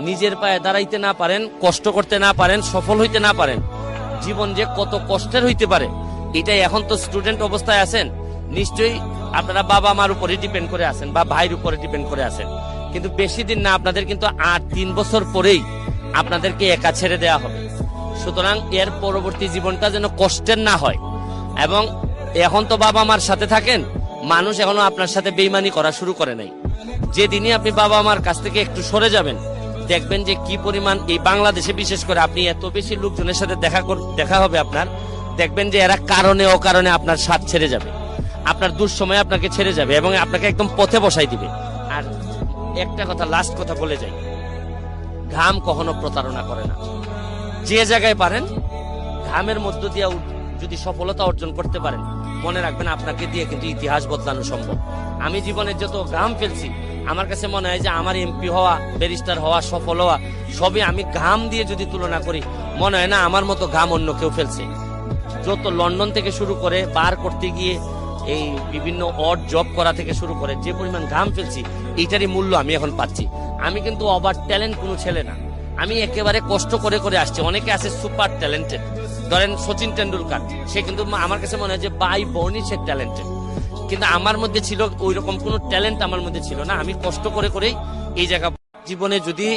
নিজের পায়ে দাঁড়াইতে না পারেন, কষ্ট করতে না পারেন, সফল হইতে না পারেন, জীবন যে কত কষ্টের হইতে পারে এটাই। এখন তো স্টুডেন্ট অবস্থায় আছেন, নিশ্চয়ই আপনারা বাবা মার উপরে ডিপেন্ড করে আছেন বা ভাইয়ের উপরে ডিপেন্ড করে আছেন, কিন্তু বেশি দিন না, আপনাদের কিন্তু 3 বছর পরেই আপনাদেরকে একা ছেড়ে দেওয়া হবে। সুতরাং এর পরবর্তী জীবনটা যেন কষ্টের না হয়। এবং এখন তো বাবা মার সাথে থাকেন, মানুষ এখনো আপনার সাথে বেইমানি করা শুরু করে নাই। যেদিনই আপনি বাবা মার কাছ থেকে একটু সরে যাবেন, দেখবেন যে কি পরিমাণ এই বাংলাদেশে বিশেষ করে আপনি এত বেশি লোকজনের সাথে দেখা হবে আপনার, দেখবেন যে এরা কারণে অকারণে আপনার সাথ ছেড়ে যাবে, আপনার দুঃসময়ে আপনাকে ছেড়ে যাবে এবং আপনাকে একদম পথে বসাই দিবে। আর একটা কথা, লাস্ট কথা বলে যাই, ঘাম কখনো প্রতারণা করে না। যে জায়গায় পারেন ঘামের মধ্য দিয়ে যদি সফলতা অর্জন করতে পারেন, মনে রাখবেন আপনাকে দিয়ে কিন্তু ইতিহাস বদলানো সম্ভব। আমি জীবনে যত ঘাম ফেলছি, আমার কাছে মনে হয় যে আমার এমপি হওয়া, ব্যারিস্টার হওয়া, সফল হওয়া সবই আমি ঘাম দিয়ে যদি তুলনা করি, মনে হয় না আমার মতো ঘাম অন্য কেউ ফেলছে। যত লন্ডন থেকে শুরু করে বার করতে গিয়ে এই বিভিন্ন অড জব করা থেকে শুরু করে যে পরিমাণ ঘাম ফেলছি, এইটারই মূল্য আমি এখন পাচ্ছি। আমি কিন্তু ওভার ট্যালেন্ট কোনো ছেলে না, আমি একেবারে কষ্ট করে করে আসছি। অনেকে আছে সুপার ট্যালেন্টেড, ধরেন সচিন টেন্ডুলকার, সে কিন্তু আমার কাছে মনে হয় যে বাই বর্ণই সে ট্যালেন্টেড, কিন্তু আমার মধ্যে ছিল ওই রকম কোনো ট্যালেন্ট আমার মধ্যে ছিল না। আমি কষ্ট করে করেই এই জায়গা। জীবনে যদি